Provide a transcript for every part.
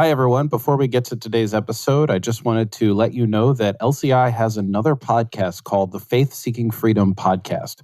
Hi, everyone. Before we get to today's episode, I just wanted to let you know that LCI has another podcast called the Faith Seeking Freedom Podcast.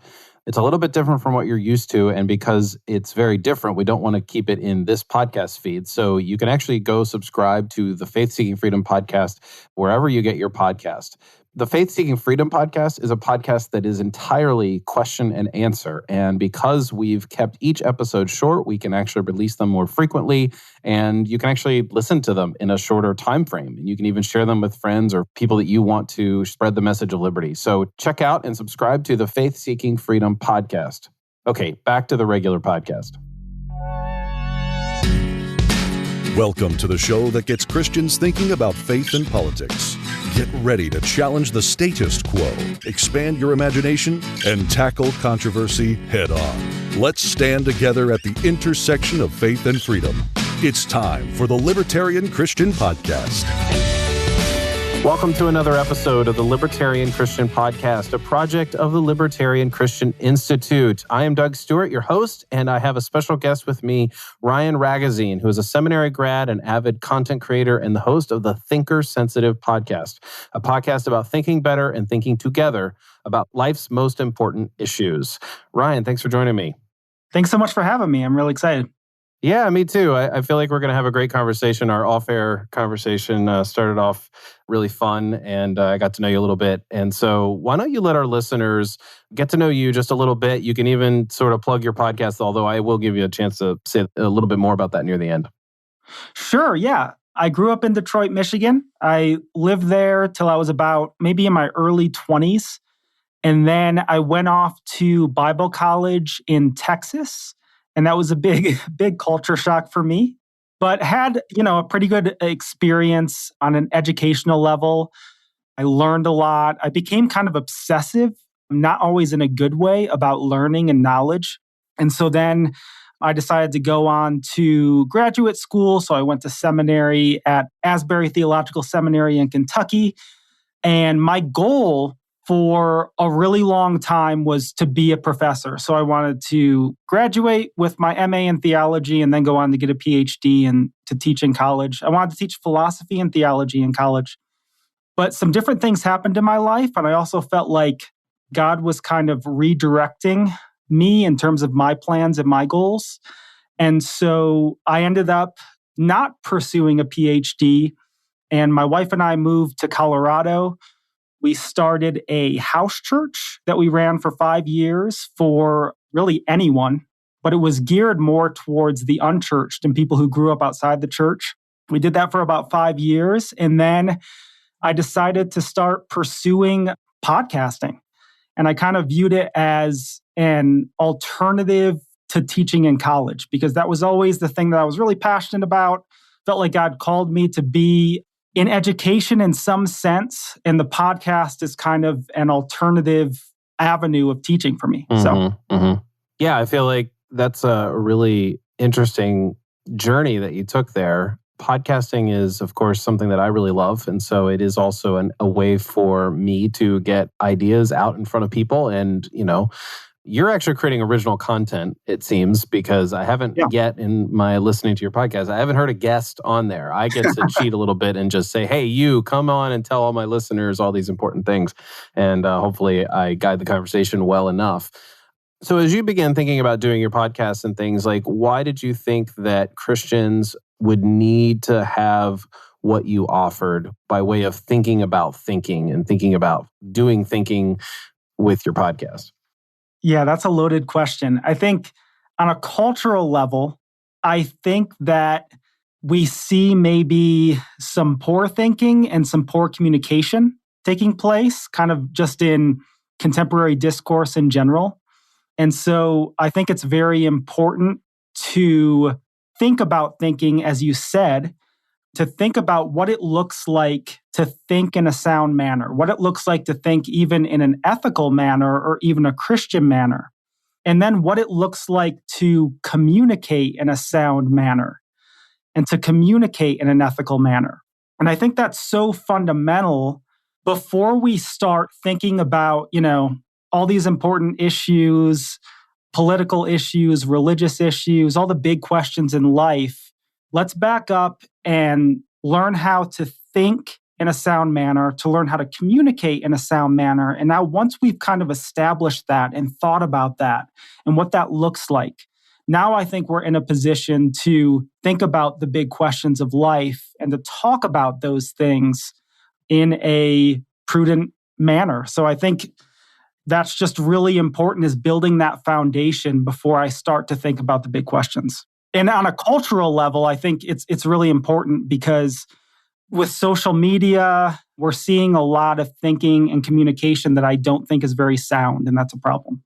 It's a little bit different from what you're used to, and because it's very different, we don't want to keep it in this podcast feed. So you can actually go subscribe to the Faith Seeking Freedom Podcast wherever you get your podcast. The Faith Seeking Freedom Podcast is a podcast that is entirely question and answer. And because we've kept each episode short, we can actually release them more frequently. And you can actually listen to them in a shorter time frame. And you can even share them with friends or people that you want to spread the message of liberty. So check out and subscribe to the Faith Seeking Freedom Podcast. Okay, back to the regular podcast. Welcome to the show that gets Christians thinking about faith and politics. Get ready to challenge the status quo, expand your imagination, and tackle controversy head on. Let's stand together at the intersection of faith and freedom. It's time for the Libertarian Christian Podcast. Welcome to another episode of the Libertarian Christian Podcast, a project of the Libertarian Christian Institute. I am Doug Stewart, your host, and I have a special guest with me, Ryan Ragozine, who is a seminary grad and avid content creator and the host of the Thinker Sensitive Podcast, a podcast about thinking better and thinking together about life's most important issues. Ryan, thanks for joining me. Thanks so much for having me. I'm really excited. Yeah, me too. I feel like we're going to have a great conversation. Our off-air conversation started off really fun, and I got to know you a little bit. And so why don't you let our listeners get to know you just a little bit? You can even sort of plug your podcast, although I will give you a chance to say a little bit more about that near the end. Sure, yeah. I grew up in Detroit, Michigan. I lived there till I was about maybe in my early 20s. And then I went off to Bible college in Texas. And that was a big culture shock for me, but had, a pretty good experience on an educational level. I learned a lot. I became kind of obsessive, not always in a good way, about learning and knowledge. And so then I decided to go on to graduate school. So I went to seminary at Asbury Theological Seminary in Kentucky. And my goal for a really long time was to be a professor. So I wanted to graduate with my MA in theology and then go on to get a PhD and to teach in college. I wanted to teach philosophy and theology in college. But some different things happened in my life. And I also felt like God was kind of redirecting me in terms of my plans and my goals. And so I ended up not pursuing a PhD. And my wife and I moved to Colorado. We started a house church that we ran for 5 years for really anyone, but it was geared more towards the unchurched and people who grew up outside the church. We did that for about 5 years. And then I decided to start pursuing podcasting. And I kind of viewed it as an alternative to teaching in college because that was always the thing that I was really passionate about. Felt like God called me to be in education in some sense, and the podcast is kind of an alternative avenue of teaching for me. Yeah, I feel like that's a really interesting journey that you took there. Podcasting is, of course, something that I really love. And so it is also a way for me to get ideas out in front of people. And, you're actually creating original content, it seems, because I haven't yet in my listening to your podcast, I haven't heard a guest on there. I get to cheat a little bit and just say, hey, you come on and tell all my listeners all these important things. And hopefully I guide the conversation well enough. So as you began thinking about doing your podcast and things, like, why did you think that Christians would need to have what you offered by way of thinking about thinking and thinking about doing thinking with your podcast? Yeah, that's a loaded question. I think on a cultural level, I think that we see maybe some poor thinking and some poor communication taking place, kind of just in contemporary discourse in general. And so I think it's very important to think about thinking, as you said, to think about what it looks like to think in a sound manner, what it looks like to think even in an ethical manner or even a Christian manner, and then what it looks like to communicate in a sound manner and to communicate in an ethical manner. And I think that's so fundamental before we start thinking about, all these important issues, political issues, religious issues, all the big questions in life. let's back up and learn how to think in a sound manner, to learn how to communicate in a sound manner. And now once we've kind of established that and thought about that and what that looks like, now I think we're in a position to think about the big questions of life and to talk about those things in a prudent manner. So I think that's just really important, is building that foundation before I start to think about the big questions. And on a cultural level, I think it's really important because with social media, we're seeing a lot of thinking and communication that I don't think is very sound, and that's a problem.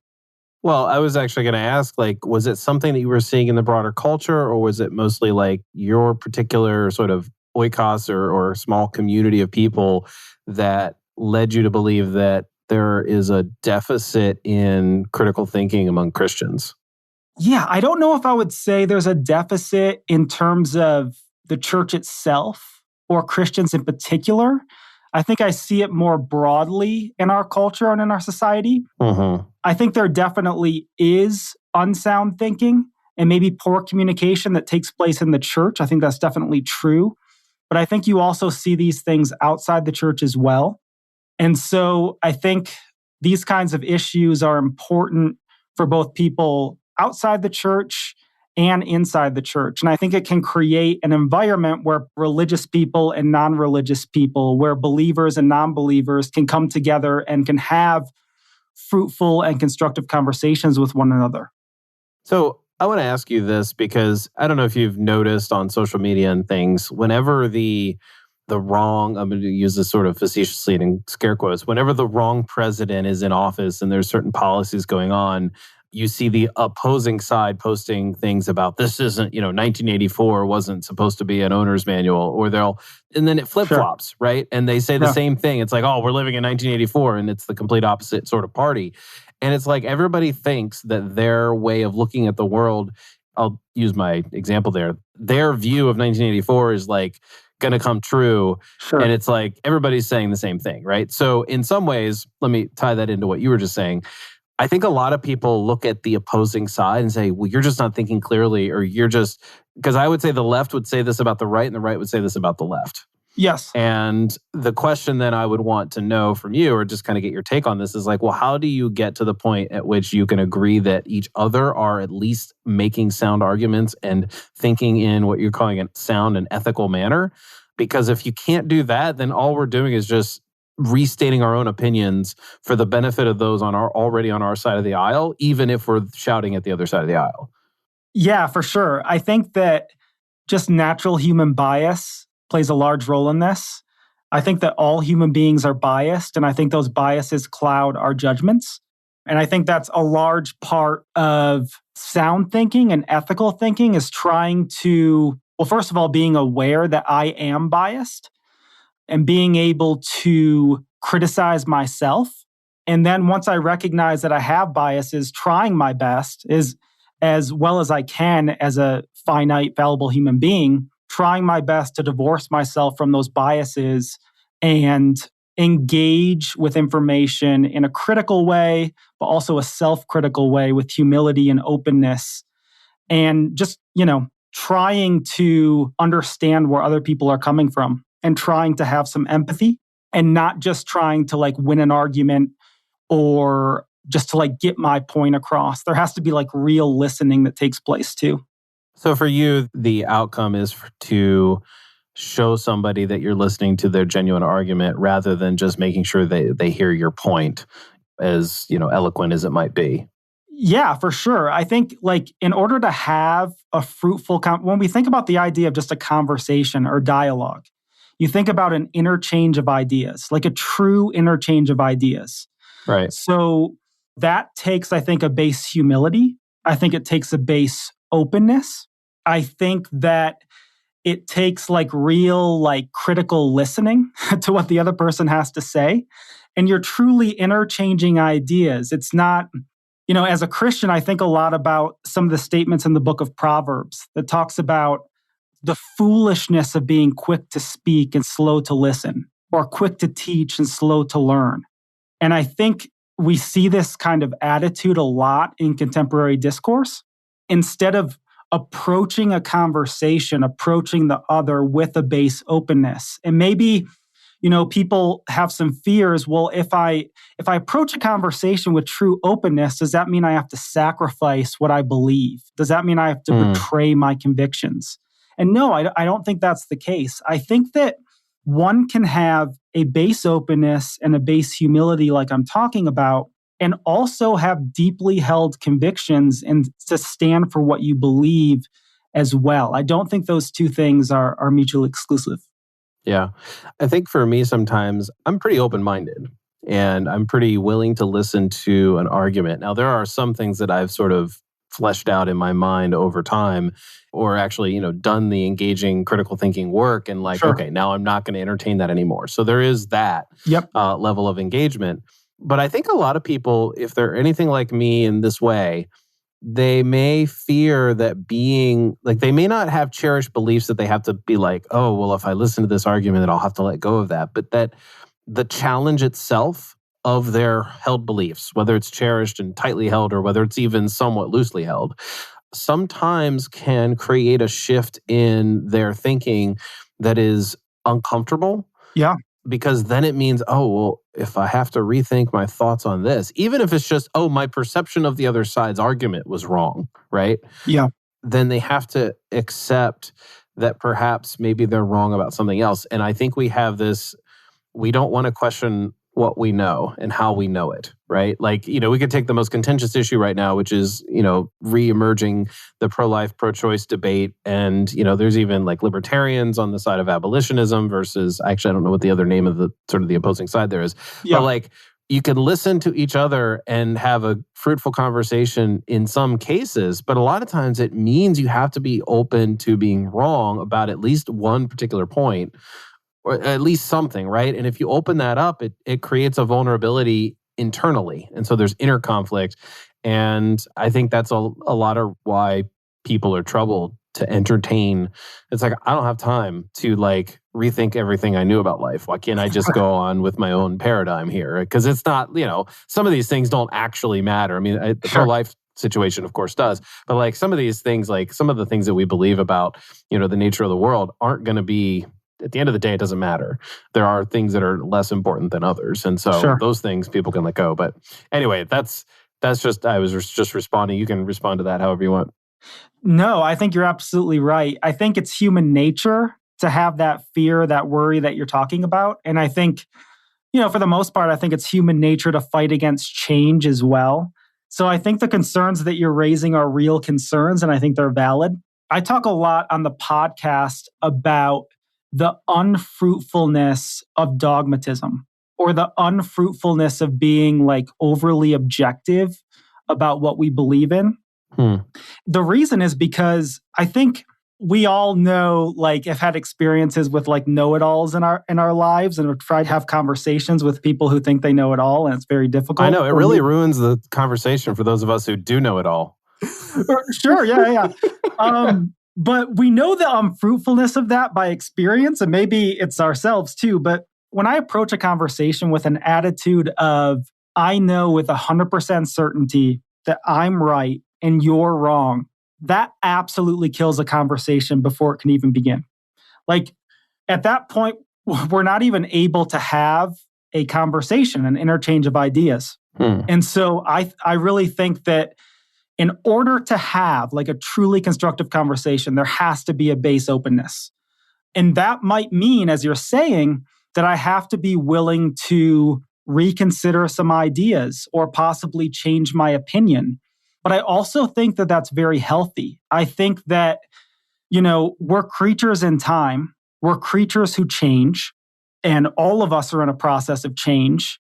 Well, I was actually going to ask, was it something that you were seeing in the broader culture, or was it mostly like your particular sort of oikos or small community of people that led you to believe that there is a deficit in critical thinking among Christians? Yeah, I don't know if I would say there's a deficit in terms of the church itself or Christians in particular. I think I see it more broadly in our culture and in our society. Mm-hmm. I think there definitely is unsound thinking and maybe poor communication that takes place in the church. I think that's definitely true. But I think you also see these things outside the church as well. And so I think these kinds of issues are important for both people outside the church and inside the church. And I think it can create an environment where religious people and non-religious people, where believers and non-believers can come together and can have fruitful and constructive conversations with one another. So I want to ask you this because I don't know if you've noticed on social media and things, whenever the wrong, I'm going to use this sort of facetiously in scare quotes, whenever the wrong president is in office and there's certain policies going on, you see the opposing side posting things about this isn't, 1984 wasn't supposed to be an owner's manual, and then it flip-flops, right? And they say the same thing. It's like, oh, we're living in 1984, and it's the complete opposite sort of party. And it's like everybody thinks that their way of looking at the world, I'll use my example there, their view of 1984 is like going to come true. Sure. And it's like everybody's saying the same thing, right? So in some ways, let me tie that into what you were just saying. I think a lot of people look at the opposing side and say, well, you're just not thinking clearly, or you're just, because I would say the left would say this about the right and the right would say this about the left. Yes. And the question then I would want to know from you, or just kind of get your take on this, is like, well, how do you get to the point at which you can agree that each other are at least making sound arguments and thinking in what you're calling a sound and ethical manner? Because if you can't do that, then all we're doing is just restating our own opinions for the benefit of those already on our side of the aisle, even if we're shouting at the other side of the aisle. Yeah, for sure. I think that just natural human bias plays a large role in this. I think that all human beings are biased, and I think those biases cloud our judgments. And I think that's a large part of sound thinking and ethical thinking, is trying to, well, first of all, being aware that I am biased and being able to criticize myself. And then once I recognize that I have biases, trying my best, is as well as I can as a finite, fallible human being, trying my best to divorce myself from those biases and engage with information in a critical way, but also a self-critical way with humility and openness. And just, trying to understand where other people are coming from and trying to have some empathy and not just trying to win an argument or just to get my point across. There has to be real listening that takes place too. So for you, the outcome is to show somebody that you're listening to their genuine argument rather than just making sure they hear your point, as eloquent as it might be. Yeah, for sure. I think in order to have a fruitful, when we think about the idea of just a conversation or dialogue, you think about an interchange of ideas, like a true interchange of ideas. Right. So that takes, I think, a base humility. I think it takes a base openness. I think that it takes real critical listening to what the other person has to say. And you're truly interchanging ideas. It's not, as a Christian, I think a lot about some of the statements in the book of Proverbs that talks about the foolishness of being quick to speak and slow to listen, or quick to teach and slow to learn. And I think we see this kind of attitude a lot in contemporary discourse. Instead of approaching a conversation, approaching the other with a base openness. And maybe, people have some fears. Well, if I approach a conversation with true openness, does that mean I have to sacrifice what I believe? Does that mean I have to betray my convictions? And no, I don't think that's the case. I think that one can have a base openness and a base humility like I'm talking about, and also have deeply held convictions and to stand for what you believe as well. I don't think those two things are mutually exclusive. Yeah. I think for me, sometimes I'm pretty open-minded and I'm pretty willing to listen to an argument. Now, there are some things that I've sort of fleshed out in my mind over time, or actually, done the engaging critical thinking work and Sure. Okay, now I'm not going to entertain that anymore. So there is that level of engagement. But I think a lot of people, if they're anything like me in this way, they may fear that they may not have cherished beliefs that they have to be like, oh, well, if I listen to this argument, then I'll have to let go of that. But that the challenge itself of their held beliefs, whether it's cherished and tightly held or whether it's even somewhat loosely held, sometimes can create a shift in their thinking that is uncomfortable. Yeah. Because then it means, oh, well, if I have to rethink my thoughts on this, even if it's just, oh, my perception of the other side's argument was wrong, right? Yeah. Then they have to accept that perhaps maybe they're wrong about something else. And I think we have this, we don't want to question what we know and how we know it, right? Like, we could take the most contentious issue right now, which is, re-emerging the pro-life, pro-choice debate. And, there's even like libertarians on the side of abolitionism versus, actually, I don't know what the other name of the sort of the opposing side there is. Yeah. But you can listen to each other and have a fruitful conversation in some cases, but a lot of times it means you have to be open to being wrong about at least one particular point, or at least something, right? And if you open that up, it creates a vulnerability internally. And so there's inner conflict. And I think that's a lot of why people are troubled to entertain. It's like, I don't have time to rethink everything I knew about life. Why can't I just go on with my own paradigm here? Because it's not, some of these things don't actually matter. I mean, the pro-life situation, of course, does. But some of these things, some of the things that we believe about, the nature of the world aren't going to be, at the end of the day, it doesn't matter. There are things that are less important than others. And so those things people can let go. But anyway, that's just, I was just responding. You can respond to that however you want. No, I think you're absolutely right. I think it's human nature to have that fear, that worry that you're talking about. And I think, for the most part, I think it's human nature to fight against change as well. So I think the concerns that you're raising are real concerns, and I think they're valid. I talk a lot on the podcast about the unfruitfulness of dogmatism, or the unfruitfulness of being overly objective about what we believe in. The reason is because I think we all know, have had experiences with know-it-alls in our lives, and we've tried to have conversations with people who think they know it all, and it's very difficult. I know, it really ruins the conversation for those of us who do know it all. Sure, yeah. But we know the unfruitfulness of that by experience, and maybe it's ourselves too. But when I approach a conversation with an attitude of, I know with 100% certainty that I'm right and you're wrong, that absolutely kills a conversation before it can even begin. At that point, we're not even able to have a conversation, an interchange of ideas. And so I really think that in order to have a truly constructive conversation, there has to be a base openness. And that might mean, as you're saying, that I have to be willing to reconsider some ideas or possibly change my opinion. But I also think that that's very healthy. I think that, we're creatures in time. We're creatures who change, and all of us are in a process of change.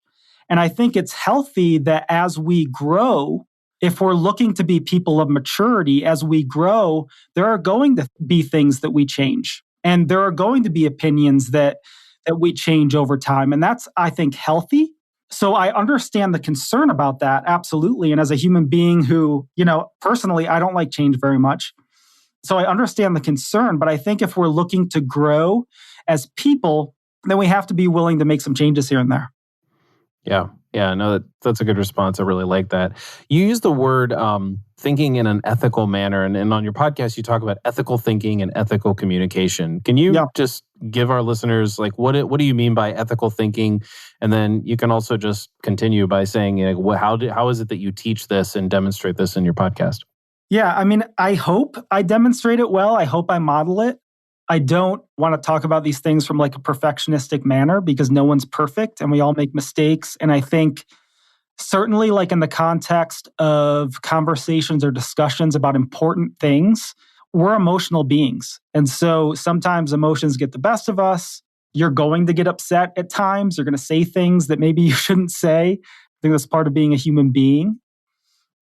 And I think it's healthy that as we grow, if we're looking to be people of maturity, as we grow, there are going to be things that we change. And there are going to be opinions that we change over time. And that's, I think, healthy. So I understand the concern about that, absolutely. And as a human being who, personally, I don't like change very much. So I understand the concern. But I think if we're looking to grow as people, then we have to be willing to make some changes here and there. Yeah. Yeah, no, that's a good response. I really like that. You use the word thinking in an ethical manner, and on your podcast, you talk about ethical thinking and ethical communication. Can you Yeah. just give our listeners what do you mean by ethical thinking? And then you can also just continue by saying how is it that you teach this and demonstrate this in your podcast? Yeah, I mean, I hope I demonstrate it well. I hope I model it. I don't want to talk about these things from like a perfectionistic manner because no one's perfect and we all make mistakes. And I think certainly like in the context of conversations or discussions about important things, we're emotional beings. And so sometimes emotions get the best of us. You're going to get upset at times. You're going to say things that maybe you shouldn't say. I think that's part of being a human being.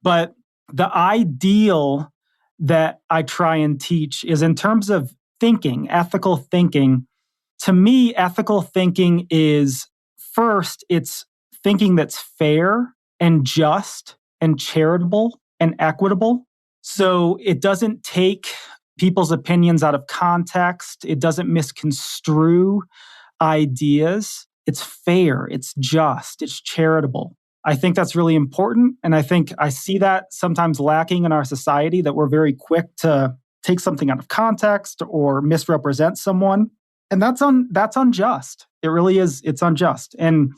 But the ideal that I try and teach is in terms of thinking, ethical thinking. To me, ethical thinking is first, it's thinking that's fair and just and charitable and equitable. So it doesn't take people's opinions out of context, it doesn't misconstrue ideas. It's fair, it's just, it's charitable. I think that's really important. And I think I see that sometimes lacking in our society, that we're very quick to take something out of context or misrepresent someone. And that's unjust. It really is. It's unjust. And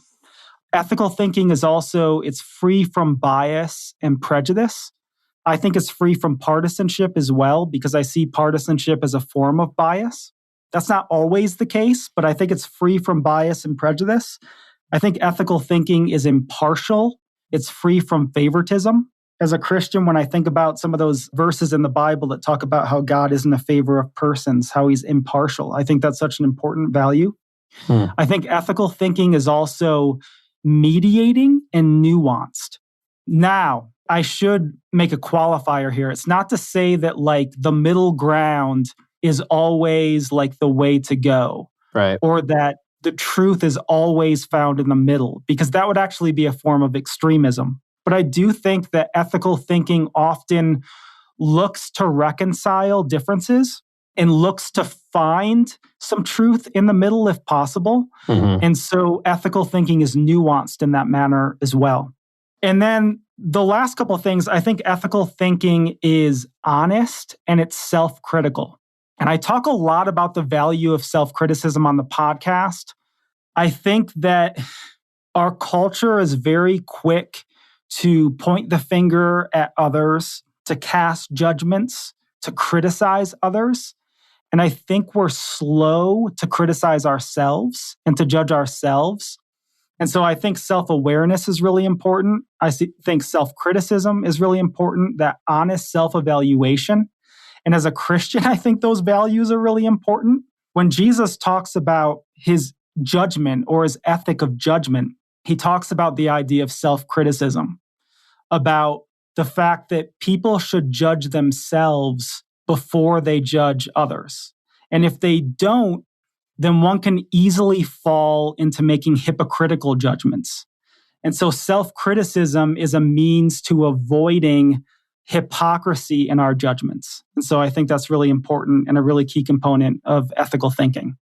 ethical thinking is also, it's free from bias and prejudice. I think it's free from partisanship as well, because I see partisanship as a form of bias. That's not always the case, but I think it's free from bias and prejudice. I think ethical thinking is impartial. It's free from favoritism. As a Christian, when I think about some of those verses in the Bible that talk about how God isn't a favor of persons, how he's impartial, I think that's such an important value. I think ethical thinking is also mediating and nuanced. Now, I should make a qualifier here. It's not to say that like the middle ground is always like the way to go, right? Or that the truth is always found in the middle, because that would actually be a form of extremism. But I do think that ethical thinking often looks to reconcile differences and looks to find some truth in the middle if possible. Mm-hmm. And so ethical thinking is nuanced in that manner as well. And then the last couple of things, I think ethical thinking is honest and it's self-critical. And I talk a lot about the value of self-criticism on the podcast. I think that our culture is very quick to point the finger at others, to cast judgments, to criticize others. And I think we're slow to criticize ourselves and to judge ourselves. And so I think self-awareness is really important. Think self-criticism is really important, that honest self-evaluation. And as a Christian, I think those values are really important. When Jesus talks about his judgment or his ethic of judgment, he talks about the idea of self-criticism, about the fact that people should judge themselves before they judge others. And if they don't, then one can easily fall into making hypocritical judgments. And so self-criticism is a means to avoiding hypocrisy in our judgments. And so I think that's really important and a really key component of ethical thinking.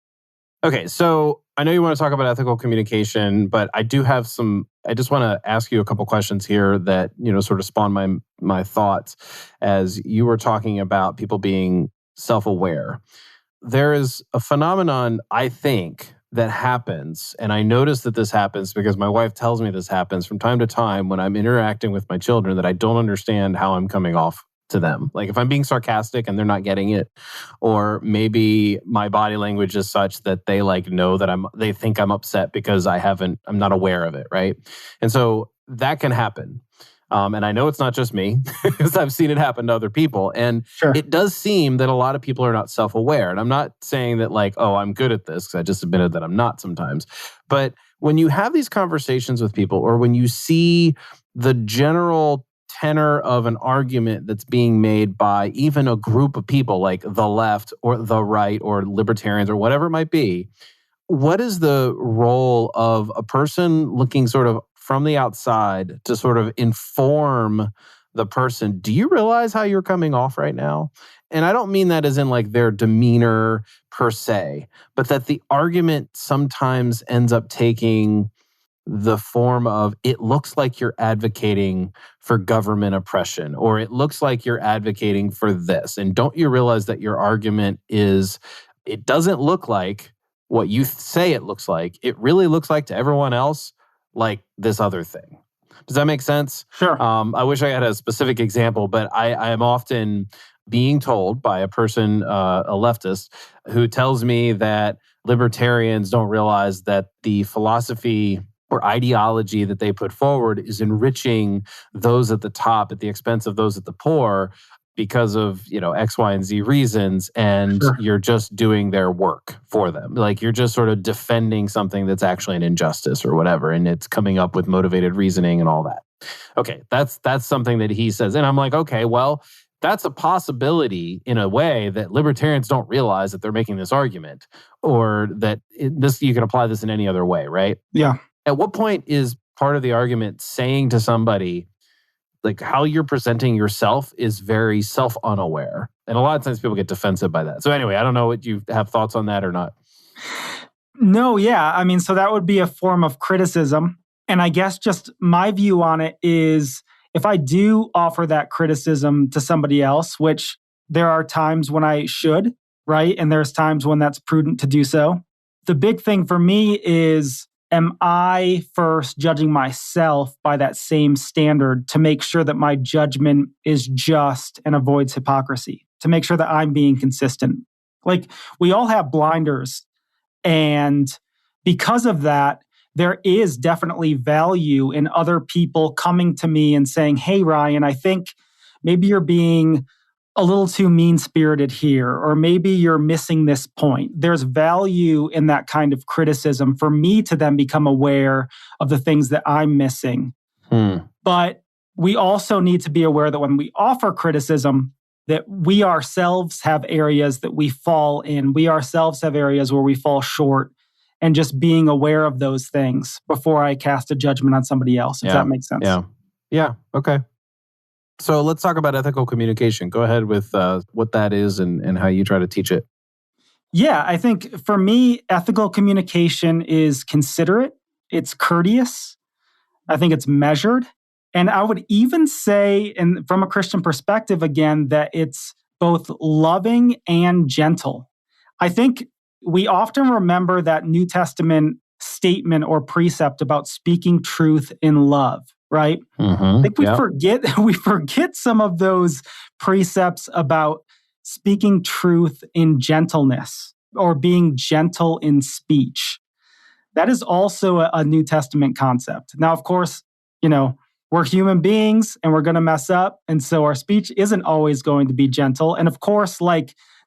Okay, so I know you want to talk about ethical communication, but I just want to ask you a couple questions here that, sort of spawn my thoughts as you were talking about people being self-aware. There is a phenomenon, I think, that happens, and I notice that this happens because my wife tells me this happens from time to time when I'm interacting with my children, that I don't understand how I'm coming off to them. Like if I'm being sarcastic and they're not getting it, or maybe my body language is such that they know that they think I'm upset because I'm not aware of it, right? And so that can happen. And I know it's not just me, because I've seen it happen to other people. And Sure. It does seem that a lot of people are not self-aware. And I'm not saying that I'm good at this, because I just admitted that I'm not sometimes. But when you have these conversations with people, or when you see the general tenor of an argument that's being made by even a group of people like the left or the right or libertarians or whatever it might be, what is the role of a person looking sort of from the outside to sort of inform the person? Do you realize how you're coming off right now? And I don't mean that as in their demeanor per se, but that the argument sometimes ends up taking the form of it looks like you're advocating for government oppression, or it looks like you're advocating for this. And don't you realize that your argument is, it doesn't look like what you say it looks like. It really looks like to everyone else like this other thing. Does that make sense? Sure. I wish I had a specific example, but I am often being told by a person, a leftist, who tells me that libertarians don't realize that the philosophy or ideology that they put forward is enriching those at the top at the expense of those at the poor because of, X, Y, and Z reasons, and Sure. you're just doing their work for them. Like you're just sort of defending something that's actually an injustice or whatever, and it's coming up with motivated reasoning and all that. Okay, that's something that he says. And I'm like, okay, well, that's a possibility in a way that libertarians don't realize that they're making this argument, or that you can apply this in any other way, right? Yeah. At what point is part of the argument saying to somebody, like, how you're presenting yourself is very self-unaware? And a lot of times people get defensive by that. So anyway, I don't know what you have thoughts on that or not. No, yeah. I mean, so that would be a form of criticism. And I guess just my view on it is, if I do offer that criticism to somebody else, which there are times when I should, right? And there's times when that's prudent to do so. The big thing for me is, am I first judging myself by that same standard to make sure that my judgment is just and avoids hypocrisy, to make sure that I'm being consistent? Like, we all have blinders. And because of that, there is definitely value in other people coming to me and saying, hey, Ryan, I think maybe you're being a little too mean-spirited here, or maybe you're missing this point. There's value in that kind of criticism for me to then become aware of the things that I'm missing. But we also need to be aware that when we offer criticism, that we ourselves have areas that we fall in. We ourselves have areas where we fall short, and just being aware of those things before I cast a judgment on somebody else, if that makes sense. Yeah. Okay. So let's talk about ethical communication. Go ahead with what that is and how you try to teach it. Yeah, I think for me, ethical communication is considerate. It's courteous. I think it's measured. And I would even say, and from a Christian perspective again, that it's both loving and gentle. I think we often remember that New Testament statement or precept about speaking truth in love, right? I think we forget some of those precepts about speaking truth in gentleness or being gentle in speech. That is also a New Testament concept. Now, of course, we're human beings and we're going to mess up. And so our speech isn't always going to be gentle. And of course,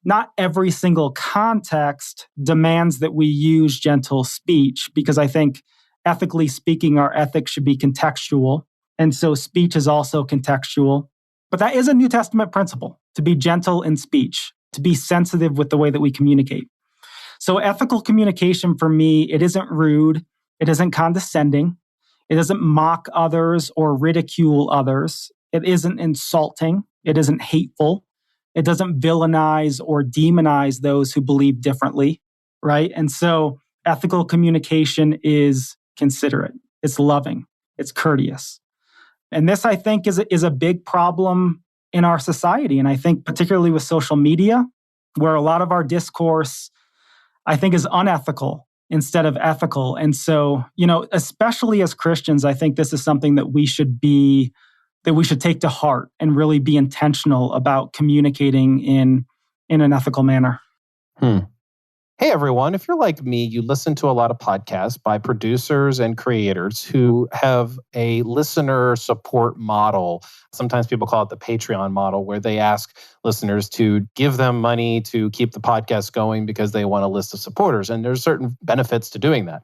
not every single context demands that we use gentle speech, because I think, ethically speaking, our ethics should be contextual. And so speech is also contextual. But that is a New Testament principle, to be gentle in speech, to be sensitive with the way that we communicate. So ethical communication for me, it isn't rude. It isn't condescending. It doesn't mock others or ridicule others. It isn't insulting. It isn't hateful. It doesn't villainize or demonize those who believe differently, right? And so ethical communication is considerate. It's loving. It's courteous. And this, I think, is a big problem in our society. And I think particularly with social media, where a lot of our discourse, I think, is unethical instead of ethical. And so, especially as Christians, I think this is something that we should take to heart and really be intentional about communicating in an ethical manner. Hey, everyone. If you're like me, you listen to a lot of podcasts by producers and creators who have a listener support model. Sometimes people call it the Patreon model, where they ask listeners to give them money to keep the podcast going because they want a list of supporters. And there's certain benefits to doing that.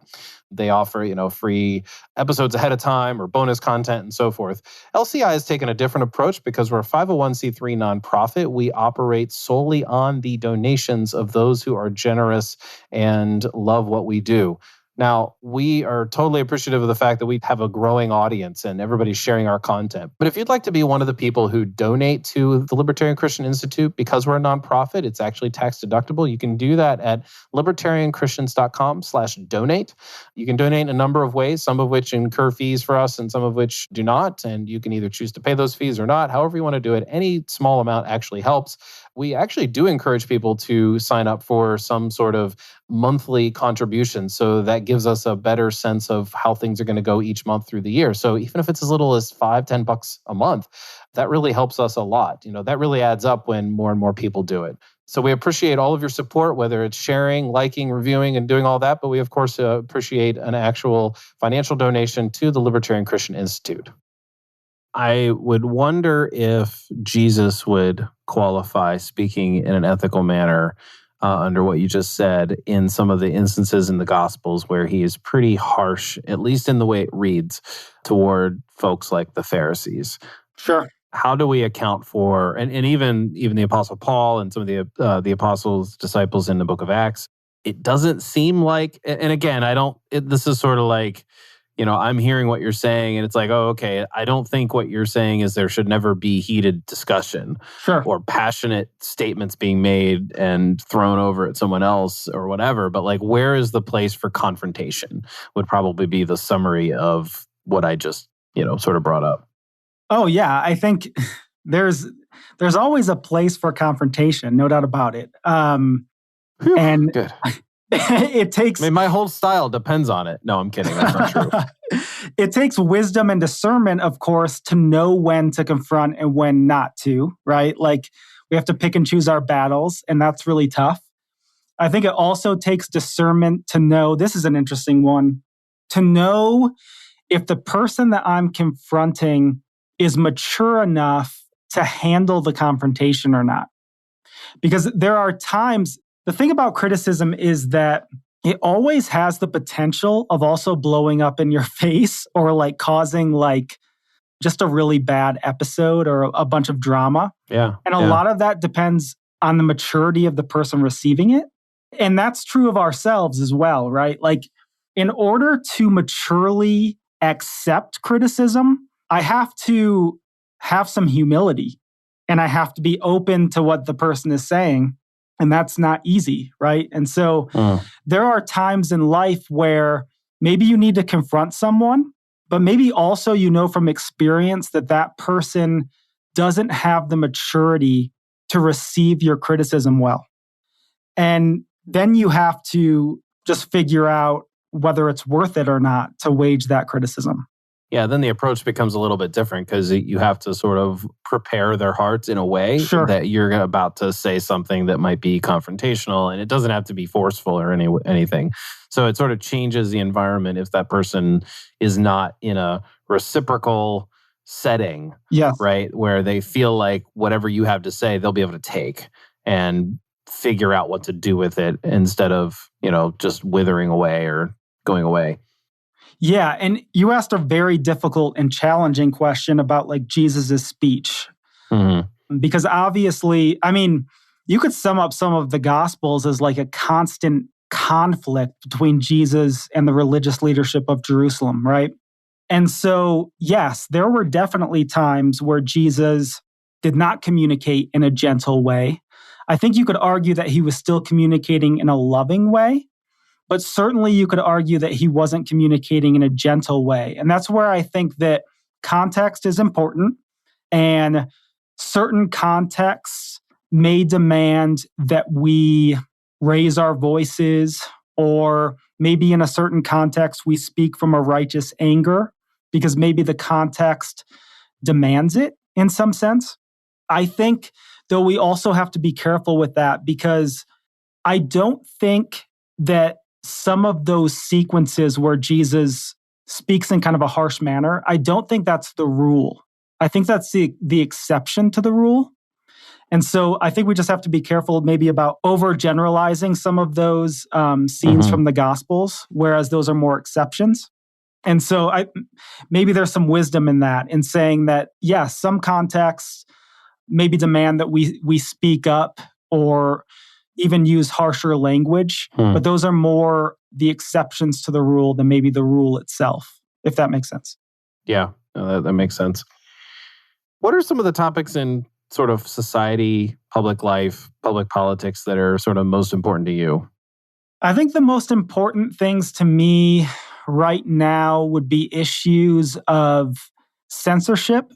They offer, free episodes ahead of time or bonus content and so forth. LCI has taken a different approach because we're a 501c3 nonprofit. We operate solely on the donations of those who are generous and love what we do. Now, we are totally appreciative of the fact that we have a growing audience and everybody's sharing our content. But if you'd like to be one of the people who donate to the Libertarian Christian Institute, because we're a nonprofit, it's actually tax deductible. You can do that at libertarianchristianscom/donate. You can donate in a number of ways, some of which incur fees for us and some of which do not. And you can either choose to pay those fees or not. However you want to do it, any small amount actually helps. We actually do encourage people to sign up for some sort of monthly contribution. So that gives us a better sense of how things are going to go each month through the year. So even if it's as little as $5-10 a month, that really helps us a lot. That really adds up when more and more people do it. So we appreciate all of your support, whether it's sharing, liking, reviewing, and doing all that. But we, of course, appreciate an actual financial donation to the Libertarian Christian Institute. I would wonder if Jesus would qualify speaking in an ethical manner under what you just said in some of the instances in the Gospels where he is pretty harsh, at least in the way it reads, toward folks like the Pharisees. Sure. How do we account for, and even the Apostle Paul and some of the apostles, disciples in the book of Acts, it doesn't seem like, and again, this is sort of like, I'm hearing what you're saying and it's like, oh, okay, I don't think what you're saying is there should never be heated discussion or passionate statements being made and thrown over at someone else or whatever. But like, where is the place for confrontation would probably be the summary of what I just, sort of brought up. Oh, yeah. I think there's always a place for confrontation, no doubt about it. And good. It takes... my whole style depends on it. No, I'm kidding. That's not true. It takes wisdom and discernment, of course, to know when to confront and when not to, right? Like, we have to pick and choose our battles, and that's really tough. I think it also takes discernment to know, this is an interesting one, to know if the person that I'm confronting is mature enough to handle the confrontation or not. Because there are times... The thing about criticism is that it always has the potential of also blowing up in your face or like causing like just a really bad episode or a bunch of drama. Yeah. And a lot of that depends on the maturity of the person receiving it. And that's true of ourselves as well, right? Like, in order to maturely accept criticism, I have to have some humility and I have to be open to what the person is saying. And that's not easy, right? And so there are times in life where maybe you need to confront someone, but maybe also from experience that person doesn't have the maturity to receive your criticism well. And then you have to just figure out whether it's worth it or not to wage that criticism. Yeah, then the approach becomes a little bit different because you have to sort of prepare their hearts in a way that you're about to say something that might be confrontational, and it doesn't have to be forceful or anything. So it sort of changes the environment if that person is not in a reciprocal setting, right, where they feel like whatever you have to say, they'll be able to take and figure out what to do with it instead of, just withering away or going away. Yeah, and you asked a very difficult and challenging question about like Jesus's speech. Mm-hmm. Because obviously, you could sum up some of the Gospels as like a constant conflict between Jesus and the religious leadership of Jerusalem, right? And so, yes, there were definitely times where Jesus did not communicate in a gentle way. I think you could argue that he was still communicating in a loving way. But certainly you could argue that he wasn't communicating in a gentle way. And that's where I think that context is important. And certain contexts may demand that we raise our voices, or maybe in a certain context we speak from a righteous anger because maybe the context demands it in some sense. I think, though, we also have to be careful with that because I don't think that some of those sequences where Jesus speaks in kind of a harsh manner, I don't think that's the rule. I think that's the exception to the rule. And so I think we just have to be careful maybe about overgeneralizing some of those scenes from the Gospels, whereas those are more exceptions. And so maybe there's some wisdom in that, in saying that, yes, some contexts maybe demand that we speak up or even use harsher language. But those are more the exceptions to the rule than maybe the rule itself, if that makes sense. Yeah, no, that makes sense. What are some of the topics in sort of society, public life, public politics that are sort of most important to you? I think the most important things to me right now would be issues of censorship.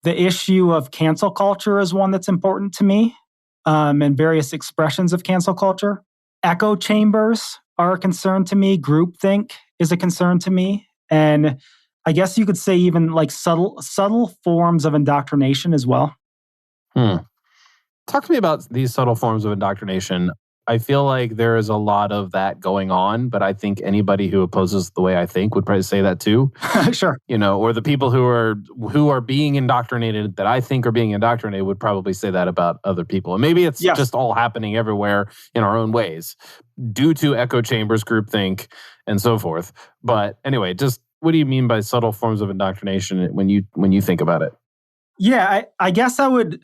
The issue of cancel culture is one that's important to me, and various expressions of cancel culture. Echo chambers are a concern to me. Groupthink is a concern to me. And I guess you could say even like subtle forms of indoctrination as well. Talk to me about these subtle forms of indoctrination. I feel like there is a lot of that going on, but I think anybody who opposes the way I think would probably say that too. Sure. Or the people who are being indoctrinated that I think are being indoctrinated would probably say that about other people. And maybe it's just all happening everywhere in our own ways due to echo chambers, groupthink, and so forth. But anyway, just what do you mean by subtle forms of indoctrination when you think about it? Yeah, I guess I would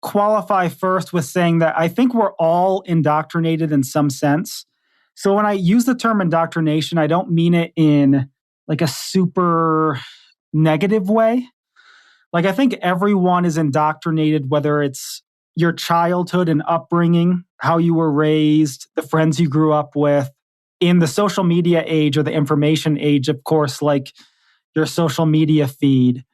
qualify first with saying that I think we're all indoctrinated in some sense. So when I use the term indoctrination, I don't mean it in like a super negative way. Like I think everyone is indoctrinated, whether it's your childhood and upbringing, how you were raised, the friends you grew up with. In the social media age or the information age, of course, like your social media feed,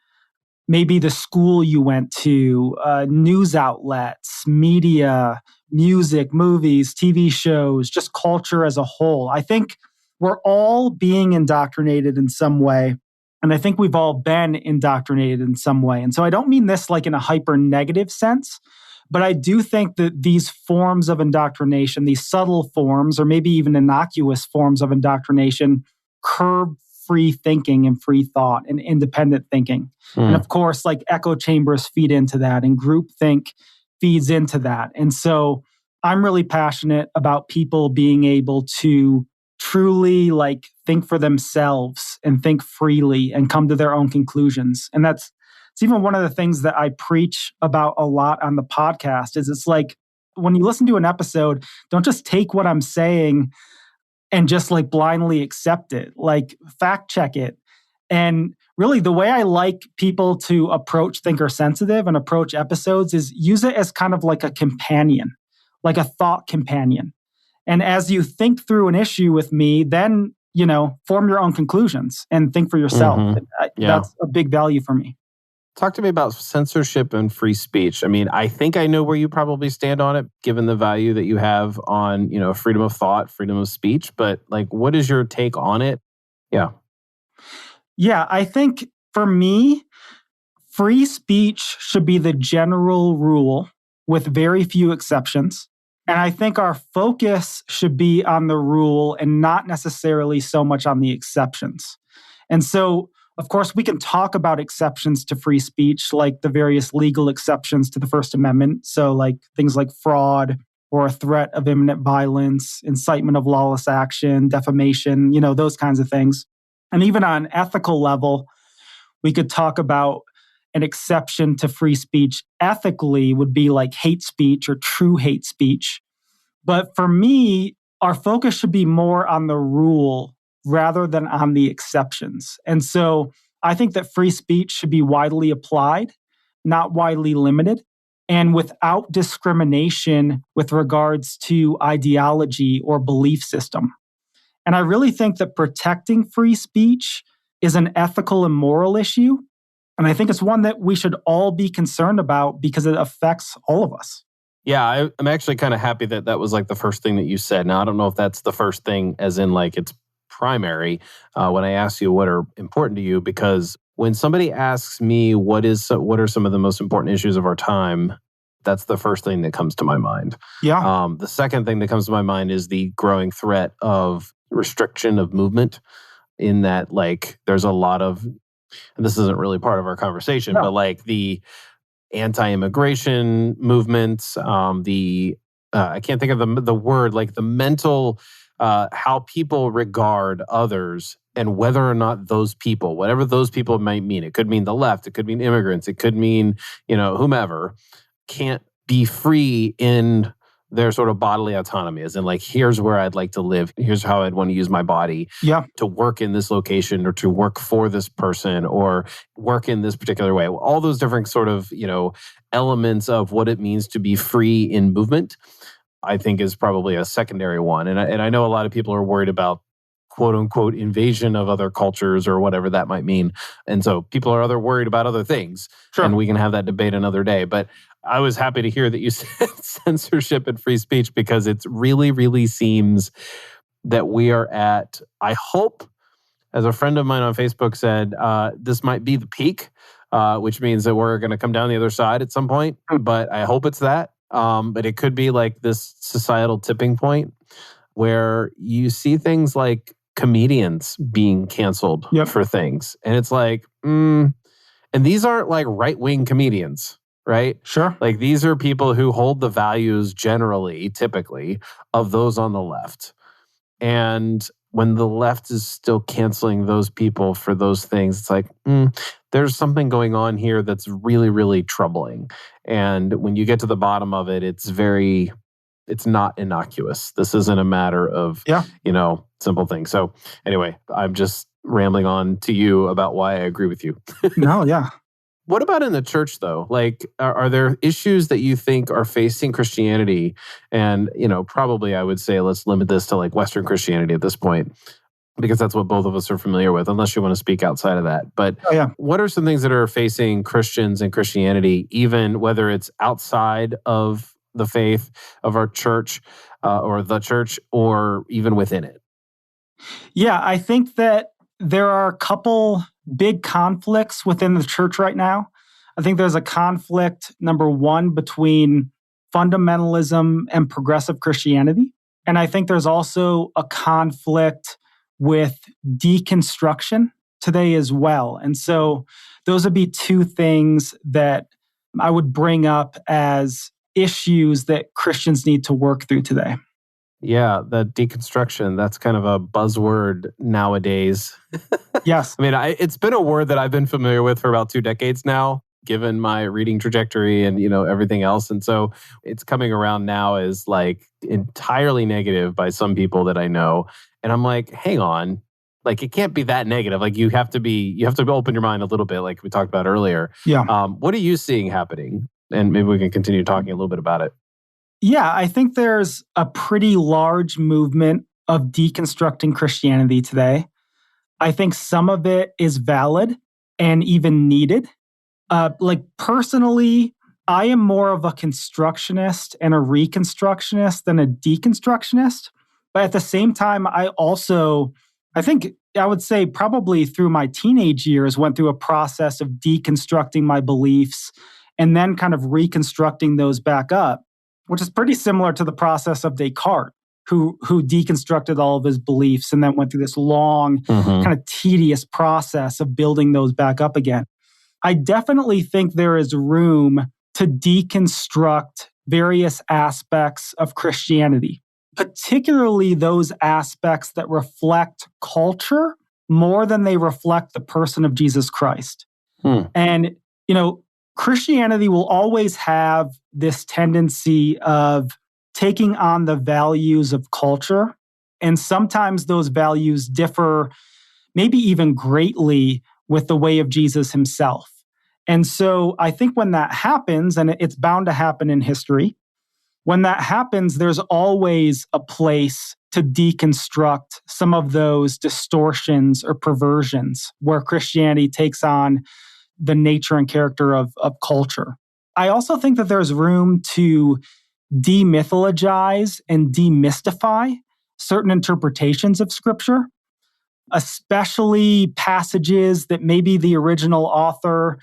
maybe the school you went to, news outlets, media, music, movies, TV shows, just culture as a whole. I think we're all being indoctrinated in some way. And I think we've all been indoctrinated in some way. And so I don't mean this like in a hyper negative sense, but I do think that these forms of indoctrination, these subtle forms, or maybe even innocuous forms of indoctrination, curb free thinking and free thought and independent thinking. And of course, like echo chambers feed into that and groupthink feeds into that. And so I'm really passionate about people being able to truly like think for themselves and think freely and come to their own conclusions. And it's even one of the things that I preach about a lot on the podcast is it's like when you listen to an episode, don't just take what I'm saying and just like blindly accept it, like fact check it. And really the way I like people to approach Thinker Sensitive and approach episodes is use it as kind of like a companion, like a thought companion. And as you think through an issue with me, then, form your own conclusions and think for yourself. That's a big value for me. Talk to me about censorship and free speech. I mean, I think I know where you probably stand on it, given the value that you have on, freedom of thought, freedom of speech. But like, what is your take on it? Yeah. Yeah, I think for me, free speech should be the general rule with very few exceptions. And I think our focus should be on the rule and not necessarily so much on the exceptions. And so, of course, we can talk about exceptions to free speech, like the various legal exceptions to the First Amendment. So like things like fraud or a threat of imminent violence, incitement of lawless action, defamation, those kinds of things. And even on an ethical level, we could talk about an exception to free speech ethically would be like hate speech or true hate speech. But for me, our focus should be more on the rule rather than on the exceptions. And so I think that free speech should be widely applied, not widely limited, and without discrimination with regards to ideology or belief system. And I really think that protecting free speech is an ethical and moral issue. And I think it's one that we should all be concerned about because it affects all of us. Yeah, I'm actually kind of happy that that was like the first thing that you said. Now, I don't know if that's the first thing as in like it's primary when I ask you what are important to you, because when somebody asks me what are some of the most important issues of our time, that's the first thing that comes to my mind. Yeah. The second thing that comes to my mind is the growing threat of restriction of movement, in that like there's a lot of, and this isn't really part of our conversation, but like the anti-immigration movements, I can't think of the word, like the mental, how people regard others and whether or not those people, whatever those people might mean, it could mean the left, it could mean immigrants, it could mean, whomever, can't be free in their sort of bodily autonomy, as in like, here's where I'd like to live. Here's how I'd want to use my body to work in this location or to work for this person or work in this particular way. All those different sort of, elements of what it means to be free in movement, I think is probably a secondary one. And I know a lot of people are worried about quote unquote invasion of other cultures or whatever that might mean. And so people are worried about other things. Sure. And we can have that debate another day. But I was happy to hear that you said censorship and free speech, because it really, really seems that we are at, I hope, as a friend of mine on Facebook said, this might be the peak, which means that we're going to come down the other side at some point. But I hope it's that. But it could be like this societal tipping point where you see things like comedians being canceled for things. And it's like, and these aren't like right-wing comedians, right? Sure. Like these are people who hold the values generally, typically, of those on the left. And when the left is still canceling those people for those things, it's like, there's something going on here that's really, really troubling. And when you get to the bottom of it, it's not innocuous. This isn't a matter of, simple things. So anyway, I'm just rambling on to you about why I agree with you. No, yeah. What about in the church, though? Like, are there issues that you think are facing Christianity? And, probably I would say let's limit this to like Western Christianity at this point, because that's what both of us are familiar with, unless you want to speak outside of that. But what are some things that are facing Christians and Christianity, even whether it's outside of the faith of our church or the church, or even within it? Yeah, I think that there are a couple big conflicts within the church right now. I think there's a conflict, number one, between fundamentalism and progressive Christianity. And I think there's also a conflict with deconstruction today as well. And so those would be two things that I would bring up as issues that Christians need to work through today. Yeah, the deconstruction, that's kind of a buzzword nowadays. Yes. I mean, it's been a word that I've been familiar with for about 2 decades now, given my reading trajectory and, everything else. And so it's coming around now as like entirely negative by some people that I know. And I'm like, hang on, like it can't be that negative. Like you have to open your mind a little bit, like we talked about earlier. Yeah. What are you seeing happening? And maybe we can continue talking a little bit about it. Yeah, I think there's a pretty large movement of deconstructing Christianity today. I think some of it is valid and even needed. Like personally, I am more of a constructionist and a reconstructionist than a deconstructionist. But at the same time, I think I would say probably through my teenage years, went through a process of deconstructing my beliefs and then kind of reconstructing those back up, which is pretty similar to the process of Descartes, who deconstructed all of his beliefs and then went through this long, kind of tedious process of building those back up again. I definitely think there is room to deconstruct various aspects of Christianity, particularly those aspects that reflect culture more than they reflect the person of Jesus Christ. And, Christianity will always have this tendency of taking on the values of culture. And sometimes those values differ, maybe even greatly, with the way of Jesus himself. And so I think when that happens, and it's bound to happen in history, when that happens, there's always a place to deconstruct some of those distortions or perversions where Christianity takes on the nature and character of culture. I also think that there's room to demythologize and demystify certain interpretations of Scripture, especially passages that maybe the original author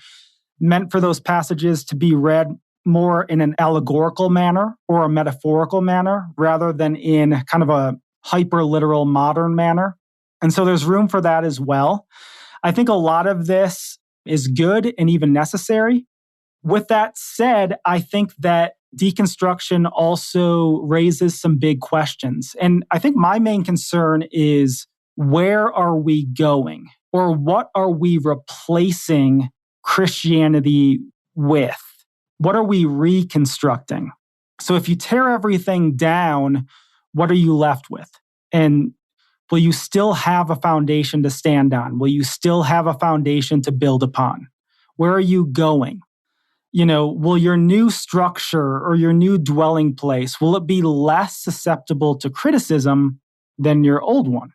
meant for those passages to be read more in an allegorical manner or a metaphorical manner rather than in kind of a hyper-literal modern manner. And so there's room for that as well. I think a lot of this is good and even necessary. With that said, I think that deconstruction also raises some big questions. And I think my main concern is, where are we going? Or what are we replacing Christianity with? What are we reconstructing? So if you tear everything down, what are you left with? And will you still have a foundation to stand on? Will you still have a foundation to build upon? Where are you going? Will your new structure or your new dwelling place, will it be less susceptible to criticism than your old one?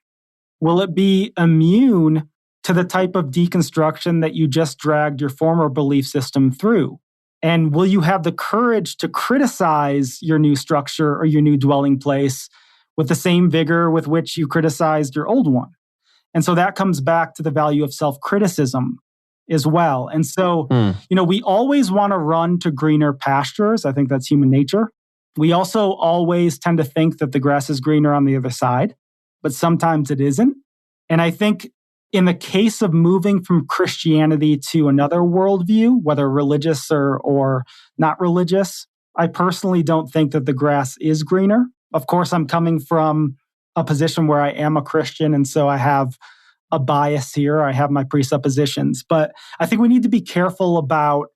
Will it be immune to the type of deconstruction that you just dragged your former belief system through? And will you have the courage to criticize your new structure or your new dwelling place with the same vigor with which you criticized your old one? And so that comes back to the value of self-criticism as well. And so, we always want to run to greener pastures. I think that's human nature. We also always tend to think that the grass is greener on the other side, but sometimes it isn't. And I think in the case of moving from Christianity to another worldview, whether religious or not religious, I personally don't think that the grass is greener. Of course, I'm coming from a position where I am a Christian, and so I have a bias here. I have my presuppositions. But I think we need to be careful about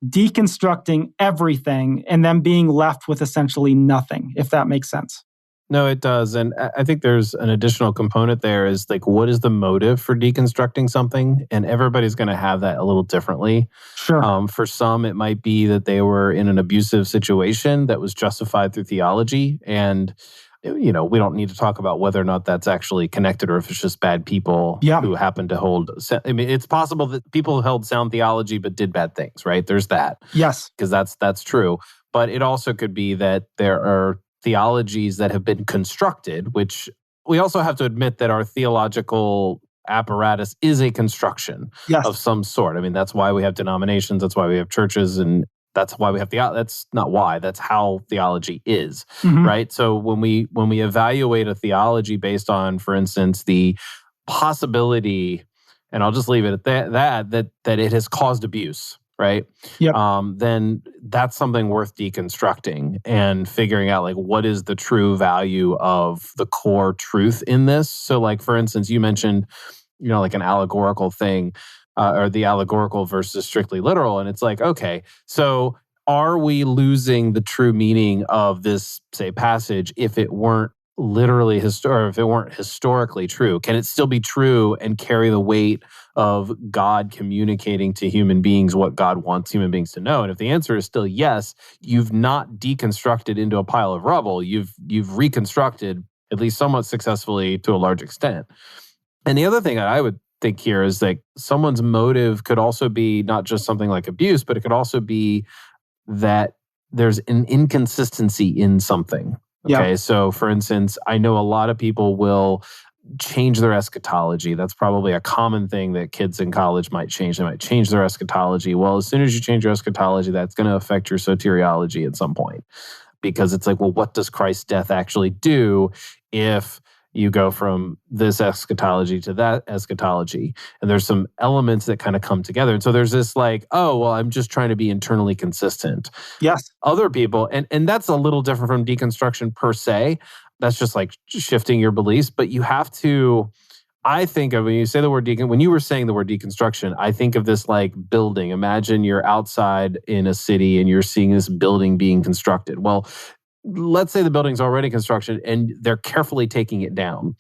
deconstructing everything and then being left with essentially nothing, if that makes sense. No, it does. And I think there's an additional component there is like, what is the motive for deconstructing something? And everybody's going to have that a little differently. Sure. For some, it might be that they were in an abusive situation that was justified through theology. And, we don't need to talk about whether or not that's actually connected or if it's just bad people who happen to hold. I mean, it's possible that people held sound theology but did bad things, right? There's that. Yes. Because that's true. But it also could be that there are theologies that have been constructed, which we also have to admit that our theological apparatus is a construction of some sort. I mean, that's why we have denominations, that's why we have churches, and that's why we have that's not why, that's how theology is, right? So when we evaluate a theology based on, for instance, the possibility, and I'll just leave it at that it has caused abuse, right? Then that's something worth deconstructing and figuring out like what is the true value of the core truth in this. So like, for instance, you mentioned, like an allegorical thing or the allegorical versus strictly literal. And it's like, okay, so are we losing the true meaning of this, say, passage if it weren't literally or if it weren't historically true? Can it still be true and carry the weight of God communicating to human beings what God wants human beings to know? And if the answer is still yes, you've not deconstructed into a pile of rubble. You've reconstructed, at least somewhat successfully to a large extent. And the other thing that I would think here is like someone's motive could also be not just something like abuse, but it could also be that there's an inconsistency in something. Okay, so for instance, I know a lot of people will change their eschatology. That's probably a common thing that kids in college might change. They might change their eschatology. Well, as soon as you change your eschatology, that's going to affect your soteriology at some point. Because it's like, well, what does Christ's death actually do if you go from this eschatology to that eschatology? And there's some elements that kind of come together. And so there's this like, oh, well, I'm just trying to be internally consistent. Yes. Other people, and that's a little different from deconstruction per se. That's just like shifting your beliefs. But you have to, I think of when you say the word when you were saying the word deconstruction, I think of this like building. Imagine you're outside in a city and you're seeing this building being constructed. Well, let's say the building's already constructed and they're carefully taking it down.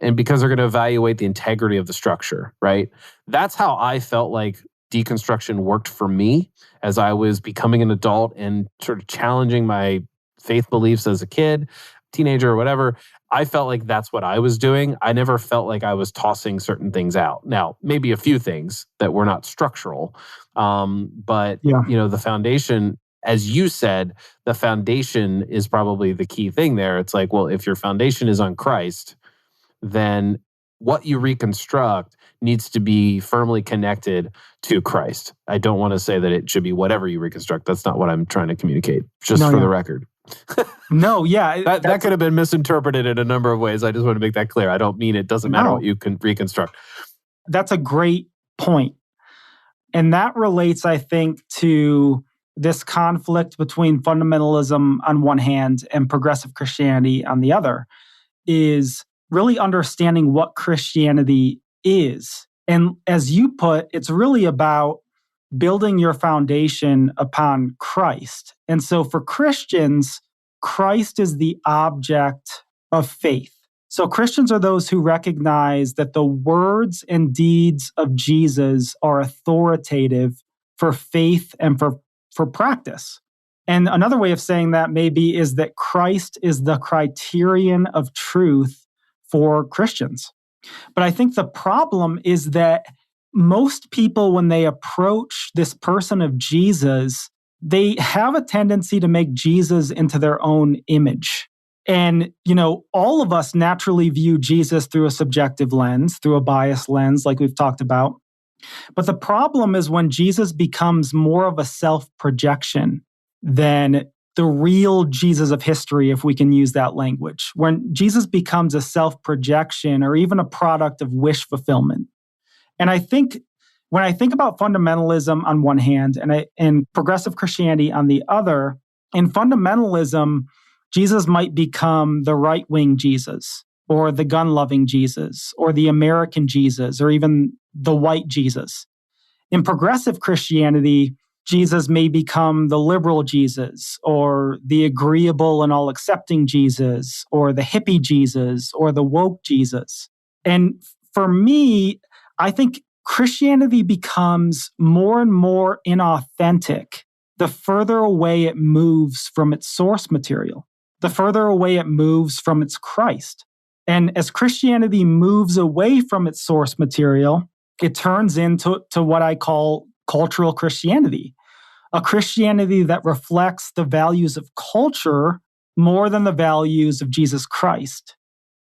And because they're going to evaluate the integrity of the structure, right? That's how I felt like deconstruction worked for me as I was becoming an adult and sort of challenging my faith beliefs as a kid, teenager, or whatever. I felt like that's what I was doing. I never felt like I was tossing certain things out. Now, maybe a few things that were not structural, but the foundation, as you said, the foundation is probably the key thing there. It's like, well, if your foundation is on Christ, then what you reconstruct needs to be firmly connected to Christ. I don't want to say that it should be whatever you reconstruct. That's not what I'm trying to communicate, just for the record. That could have been misinterpreted in a number of ways. I just want to make that clear. I don't mean it doesn't matter what you can reconstruct. That's a great point. And that relates, I think, to this conflict between fundamentalism on one hand and progressive Christianity on the other, is really understanding what Christianity is. And as you put, it's really about building your foundation upon Christ. And so for Christians, Christ is the object of faith. So Christians are those who recognize that the words and deeds of Jesus are authoritative for faith and for practice. And another way of saying that maybe is that Christ is the criterion of truth for Christians. But I think the problem is that most people, when they approach this person of Jesus, they have a tendency to make Jesus into their own image. And, all of us naturally view Jesus through a subjective lens, through a biased lens, like we've talked about. But the problem is when Jesus becomes more of a self-projection than the real Jesus of history, if we can use that language. When Jesus becomes a self-projection or even a product of wish fulfillment. And I think when I think about fundamentalism on one hand and progressive Christianity on the other, in fundamentalism, Jesus might become the right-wing Jesus or the gun-loving Jesus or the American Jesus or even the white Jesus. In progressive Christianity, Jesus may become the liberal Jesus or the agreeable and all-accepting Jesus or the hippie Jesus or the woke Jesus. And for me, I think Christianity becomes more and more inauthentic the further away it moves from its source material, the further away it moves from its Christ. And as Christianity moves away from its source material, it turns into what I call cultural Christianity, a Christianity that reflects the values of culture more than the values of Jesus Christ.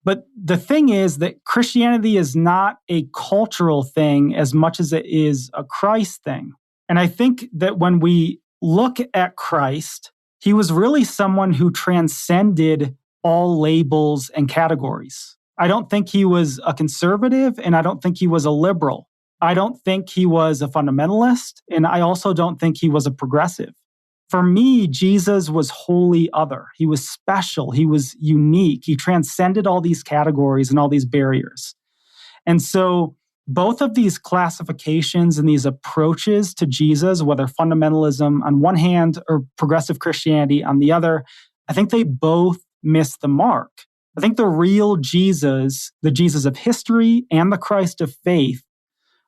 But the thing is that Christianity is not a cultural thing as much as it is a Christ thing. And I think that when we look at Christ, he was really someone who transcended all labels and categories. I don't think he was a conservative, and I don't think he was a liberal. I don't think he was a fundamentalist, and I also don't think he was a progressive. For me, Jesus was wholly other. He was special. He was unique. He transcended all these categories and all these barriers. And so both of these classifications and these approaches to Jesus, whether fundamentalism on one hand or progressive Christianity on the other, I think they both miss the mark. I think the real Jesus, the Jesus of history and the Christ of faith,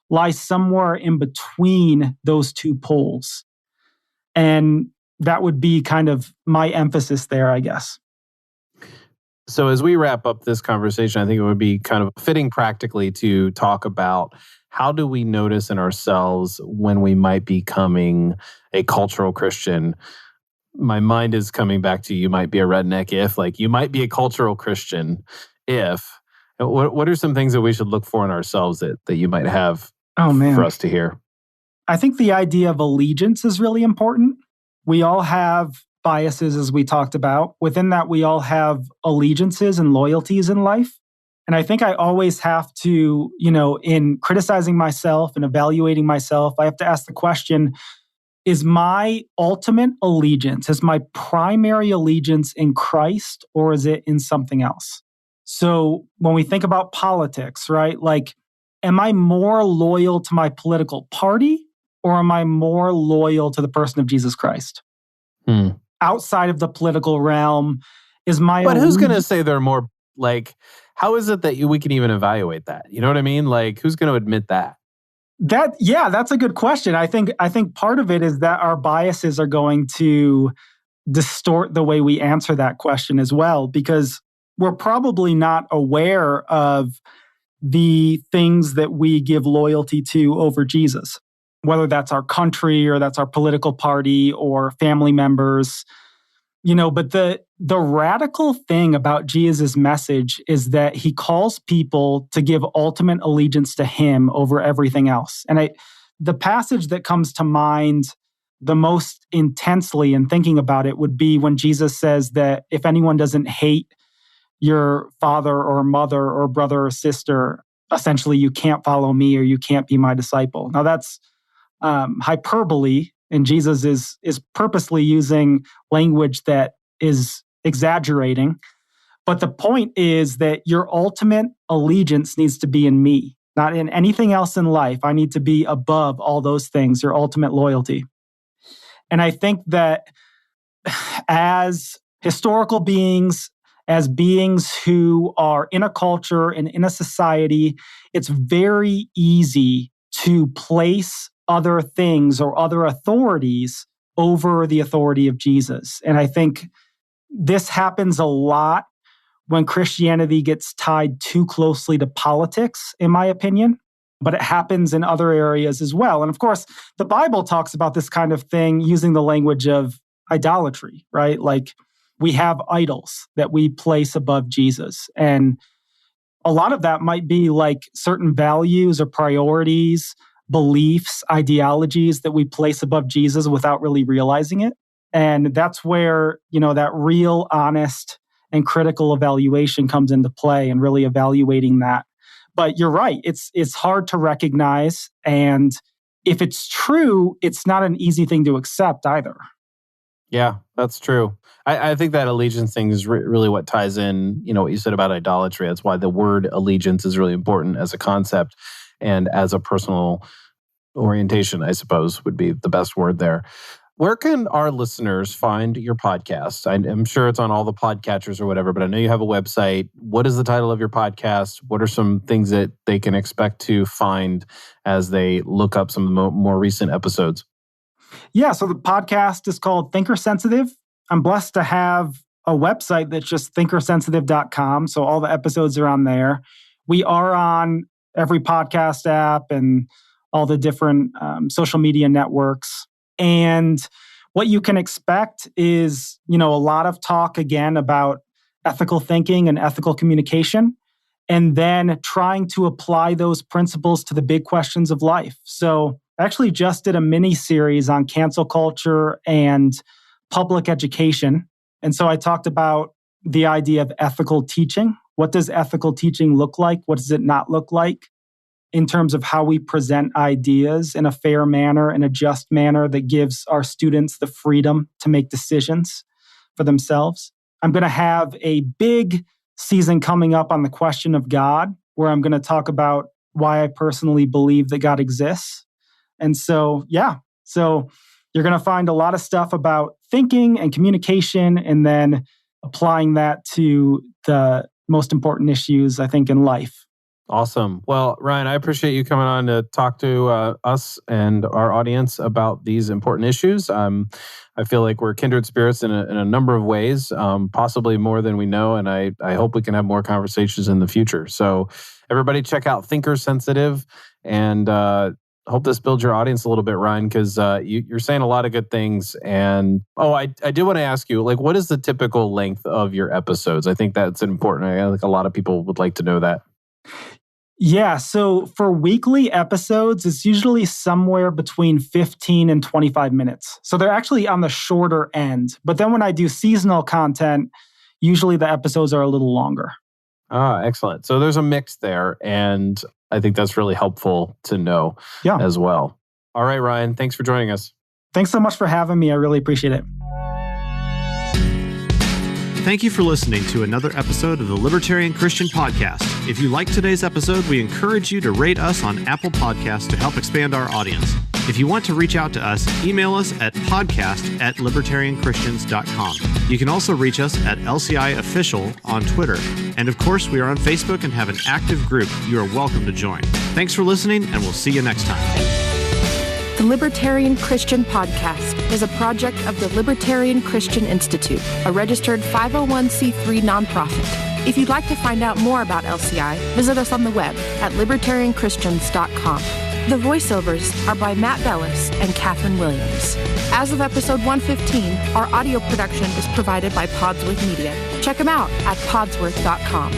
lies somewhere in between those two poles. And that would be kind of my emphasis there, I guess. So as we wrap up this conversation, I think it would be kind of fitting practically to talk about how do we notice in ourselves when we might be becoming a cultural Christian. My mind is coming back to you might be a redneck if, like you might be a cultural Christian if. What are some things that we should look for in ourselves that you might have for us to hear? I think the idea of allegiance is really important. We all have biases, as we talked about. Within that, we all have allegiances and loyalties in life. And I think I always have to, in criticizing myself and evaluating myself, I have to ask the question, is my ultimate allegiance, is my primary allegiance in Christ, or is it in something else? So when we think about politics, right, like, am I more loyal to my political party, or am I more loyal to the person of Jesus Christ? Outside of the political realm, is my... But who's going to say they're more, like, how is it that we can even evaluate that? You know what I mean? Like, who's going to admit that? That's a good question. I think part of it is that our biases are going to distort the way we answer that question as well, because we're probably not aware of the things that we give loyalty to over Jesus, whether that's our country or that's our political party or family members. But the radical thing about Jesus' message is that he calls people to give ultimate allegiance to him over everything else. And the passage that comes to mind the most intensely in thinking about it would be when Jesus says that if anyone doesn't hate your father or mother or brother or sister, essentially you can't follow me or you can't be my disciple. Now that's hyperbole, and Jesus is purposely using language that is exaggerating. But the point is that your ultimate allegiance needs to be in me. not in anything else in life. I need to be above all those things, your ultimate loyalty. And I think that as historical beings, as beings who are in a culture and in a society, it's very easy to place other things or other authorities over the authority of Jesus. And I think this happens a lot when Christianity gets tied too closely to politics, in my opinion, but it happens in other areas as well. And of course, the Bible talks about this kind of thing using the language of idolatry, right? Like we have idols that we place above Jesus. And a lot of that might be like certain values or priorities, beliefs, ideologies that we place above Jesus without really realizing it. And that's where, that real, honest, and critical evaluation comes into play and really evaluating that. But you're right, it's hard to recognize. And if it's true, it's not an easy thing to accept either. Yeah, that's true. I think that allegiance thing is really what ties in, what you said about idolatry. That's why the word allegiance is really important as a concept and as a personal orientation, I suppose, would be the best word there. Where can our listeners find your podcast? I'm sure it's on all the podcatchers or whatever, but I know you have a website. What is the title of your podcast? What are some things that they can expect to find as they look up some of the more recent episodes? Yeah, so the podcast is called Thinker Sensitive. I'm blessed to have a website that's just thinkersensitive.com. So all the episodes are on there. We are on every podcast app and all the different social media networks. And what you can expect is, a lot of talk again about ethical thinking and ethical communication, and then trying to apply those principles to the big questions of life. So I actually just did a mini series on cancel culture and public education. And so I talked about the idea of ethical teaching. What does ethical teaching look like? What does it not look like? In terms of how we present ideas in a fair manner, in a just manner that gives our students the freedom to make decisions for themselves. I'm going to have a big season coming up on the question of God, where I'm going to talk about why I personally believe that God exists. And so you're going to find a lot of stuff about thinking and communication, and then applying that to the most important issues, I think, in life. Awesome. Well, Ryan, I appreciate you coming on to talk to us and our audience about these important issues. I feel like we're kindred spirits in a number of ways, possibly more than we know, and I hope we can have more conversations in the future. So everybody check out Thinker Sensitive, and hope this builds your audience a little bit, Ryan, because you're saying a lot of good things. And I did want to ask you, what is the typical length of your episodes? I think that's important. I think a lot of people would like to know that. Yeah, so for weekly episodes, it's usually somewhere between 15 and 25 minutes. So they're actually on the shorter end. But then when I do seasonal content, usually the episodes are a little longer. Excellent. So there's a mix there, and I think that's really helpful to know as well. All right, Ryan, thanks for joining us. Thanks so much for having me. I really appreciate it. Thank you for listening to another episode of the Libertarian Christian Podcast. If you liked today's episode, we encourage you to rate us on Apple Podcasts to help expand our audience. If you want to reach out to us, email us at podcast@libertarianchristians.com. You can also reach us at LCI Official on Twitter. And of course, we are on Facebook and have an active group you are welcome to join. Thanks for listening, and we'll see you next time. The Libertarian Christian Podcast is a project of the Libertarian Christian Institute, a registered 501c3 nonprofit. If you'd like to find out more about LCI, visit us on the web at libertarianchristians.com. The voiceovers are by Matt Bellis and Catherine Williams. As of episode 115, our audio production is provided by Podsworth Media. Check them out at podsworth.com.